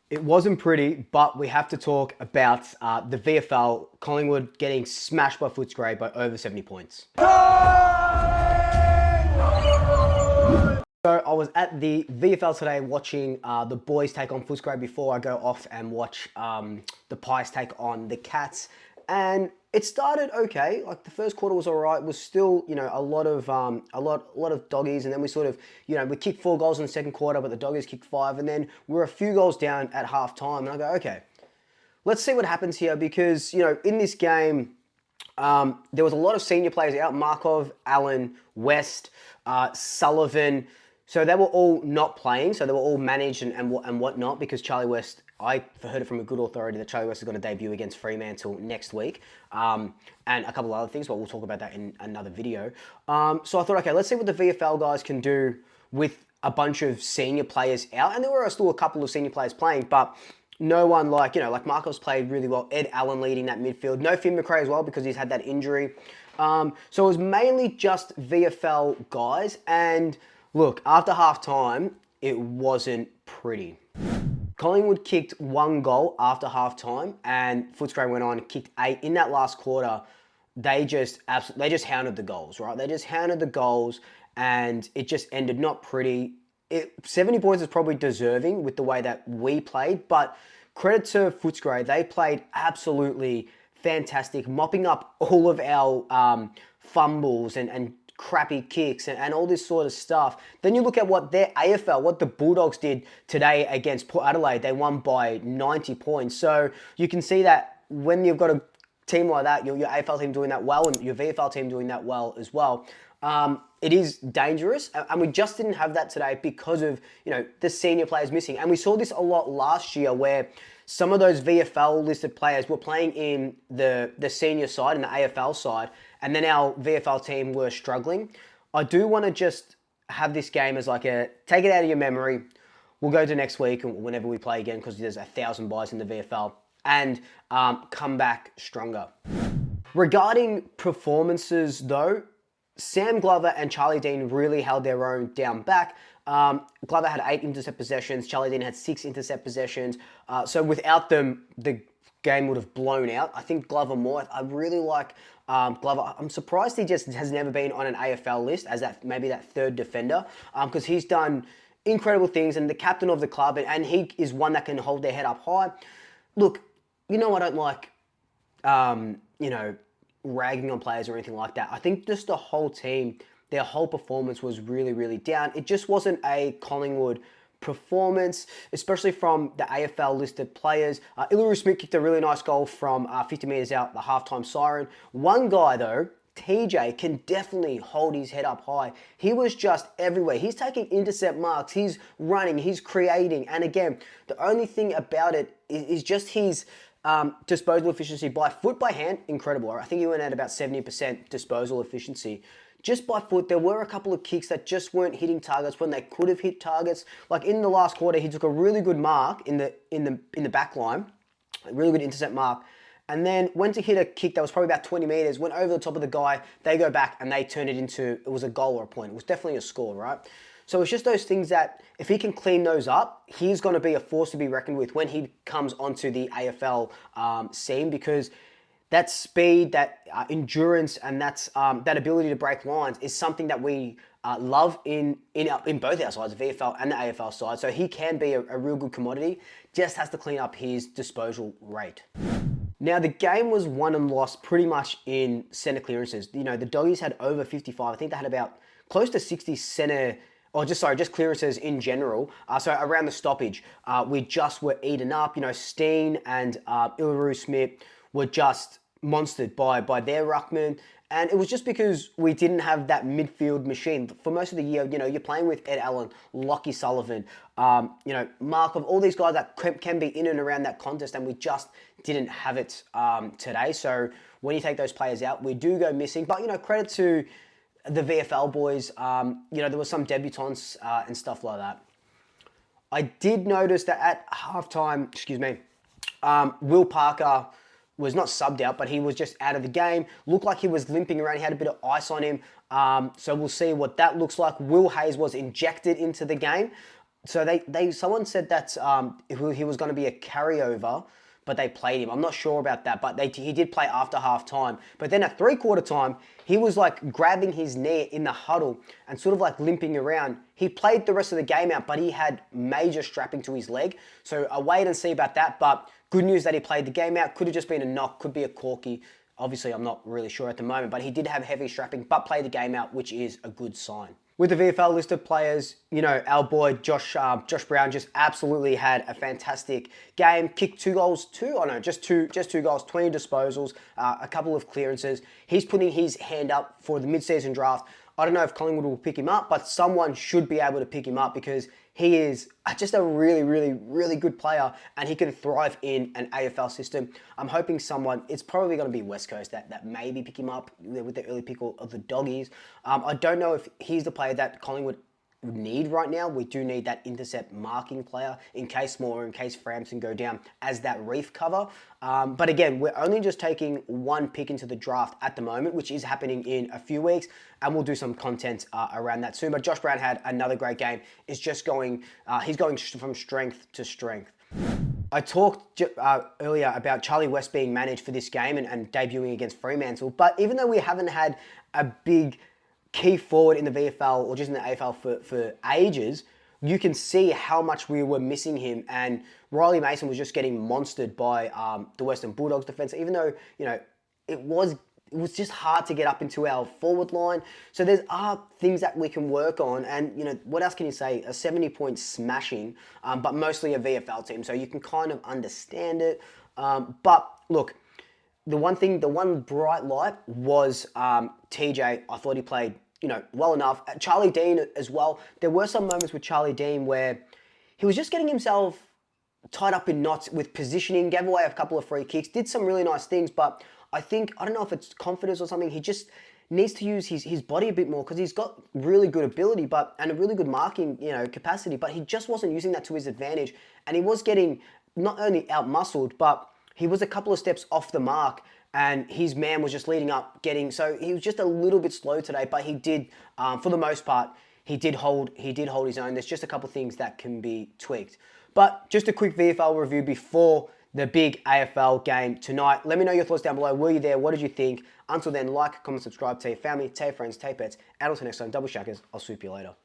It wasn't pretty, but we have to talk about the VFL, Collingwood getting smashed by Footscray by over 70 points. So I was at the VFL today watching the boys take on Footscray before I go off and watch the Pies take on the Cats. And it started okay. Like the first quarter was all right. It was still, a lot of doggies, and then we sort of, we kicked 4 goals in the second quarter, but the doggies kicked 5, and then we were a few goals down at half time. And I go, okay, let's see what happens here because in this game. There was a lot of senior players out: Markov, Allen, West, Sullivan. So they were all not playing. So they were all managed and whatnot because Charlie West, I heard it from a good authority that Charlie West is going to debut against Fremantle next week. And a couple of other things, but we'll talk about that in another video. So I thought, okay, let's see what the VFL guys can do with a bunch of senior players out. And there were still a couple of senior players playing, but no one like Marcos played really well. Ed Allen leading that midfield. No Finn McRae as well because he's had that injury. So it was mainly just VFL guys. And look, after half time, it wasn't pretty. Collingwood kicked 1 goal after half time, and Footscray went on and kicked 8 in that last quarter. They just hounded the goals, right? They just hounded the goals, and it just ended not pretty. 70 points is probably deserving with the way that we played, but credit to Footscray. They played absolutely fantastic, mopping up all of our fumbles and crappy kicks and all this sort of stuff. Then you look at what their AFL, what the Bulldogs did today against Port Adelaide. They won by 90 points. So you can see that when you've got a team like that, your AFL team doing that well and your VFL team doing that well as well, it is dangerous, and we just didn't have that today because of the senior players missing. And we saw this a lot last year where some of those VFL listed players were playing in the senior side and the AFL side, and then our VFL team were struggling. I do want to just have this game as like take it out of your memory. We'll go to next week and whenever we play again because there's 1,000 buys in the VFL and come back stronger. Regarding performances though, Sam Glover and Charlie Dean really held their own down back. Glover had 8 intercept possessions. Charlie Dean had 6 intercept possessions. So without them, the game would have blown out. I think Glover more. I really like Glover. I'm surprised he just has never been on an AFL list as maybe that third defender because he's done incredible things and the captain of the club, and he is one that can hold their head up high. Look, I don't like, ragging on players or anything like that. I think just the whole team, their whole performance was really, really down. It just wasn't a Collingwood performance, especially from the AFL listed players. Iluru Smith kicked a really nice goal from 50 metres out, the halftime siren. One guy though, TJ, can definitely hold his head up high. He was just everywhere. He's taking intercept marks, he's running, he's creating. And again, the only thing about it is just his disposal efficiency by foot, by hand, incredible. I think he went at about 70% disposal efficiency. Just by foot, there were a couple of kicks that just weren't hitting targets when they could have hit targets. Like in the last quarter, he took a really good mark in the back line, a really good intercept mark, and then went to hit a kick that was probably about 20 meters, went over the top of the guy, they go back and they turn it was a goal or a point. It was definitely a score, right? So it's just those things that if he can clean those up, he's going to be a force to be reckoned with when he comes onto the AFL scene, because that speed, that endurance, and that ability to break lines is something that we love in both our sides, the VFL and the AFL side. So he can be a real good commodity, just has to clean up his disposal rate. Now, the game was won and lost pretty much in centre clearances. The Doggies had over 55. I think they had about close to 60 centre, just clearances in general. So around the stoppage, we just were eaten up. Steen and Iluru Smith were just monstered by their ruckman. And it was just because we didn't have that midfield machine. For most of the year, you're playing with Ed Allen, Lachie Sullivan, Markov, all these guys that can be in and around that contest, and we just didn't have it today. So when you take those players out, we do go missing. But, credit to the VFL boys, there were some debutants and stuff like that. I did notice that at halftime, Will Parker was not subbed out, but he was just out of the game. Looked like he was limping around. He had a bit of ice on him. So we'll see what that looks like. Will Hayes was injected into the game. So someone said that he was going to be a carryover, but they played him. I'm not sure about that, but he did play after half time. But then at 3/4 time, he was like grabbing his knee in the huddle and sort of like limping around. He played the rest of the game out, but he had major strapping to his leg. So I'll wait and see about that. But good news that he played the game out. Could have just been a knock, could be a corky. Obviously, I'm not really sure at the moment, but he did have heavy strapping, but played the game out, which is a good sign. With the VFL list of players, you know, our boy Josh Brown just absolutely had a fantastic game. Kicked just two goals, 20 disposals, a couple of clearances. He's putting his hand up for the mid-season draft. I don't know if Collingwood will pick him up, but someone should be able to pick him up because he is just a really, really, really good player and he can thrive in an AFL system. I'm hoping it's probably going to be West Coast that maybe pick him up with the early pick of the Doggies. I don't know if he's the player that Collingwood need right now. We do need that intercept marking player in case Framson go down as that reef cover. But again, we're only just taking one pick into the draft at the moment, which is happening in a few weeks, and we'll do some content around that soon. But Josh Brown had another great game. He's going from strength to strength. I talked earlier about Charlie West being managed for this game and debuting against Fremantle, but even though we haven't had a big key forward in the VFL or just in the AFL for ages, you can see how much we were missing him. And Riley Mason was just getting monstered by the Western Bulldogs defence, even though, you know, it was just hard to get up into our forward line. So there are things that we can work on. And, you know, what else can you say? A 70-point smashing, but mostly a VFL team. So you can kind of understand it. But look, the one bright light was TJ. I thought he played, you know, well enough. Charlie Dean as well. There were some moments with Charlie Dean where he was just getting himself tied up in knots with positioning, gave away a couple of free kicks, did some really nice things, but I don't know if it's confidence or something, he just needs to use his body a bit more because he's got really good ability and a really good marking, you know, capacity, but he just wasn't using that to his advantage. And he was getting not only out-muscled, but he was a couple of steps off the mark and his man was just leading up, so he was just a little bit slow today, but he did, for the most part, he did hold his own. There's just a couple of things that can be tweaked. But just a quick VFL review before the big AFL game tonight. Let me know your thoughts down below. Were you there? What did you think? Until then, like, comment, subscribe, tell your family, tell your friends, tell your pets, and until next time, double shackers. I'll swoop you later.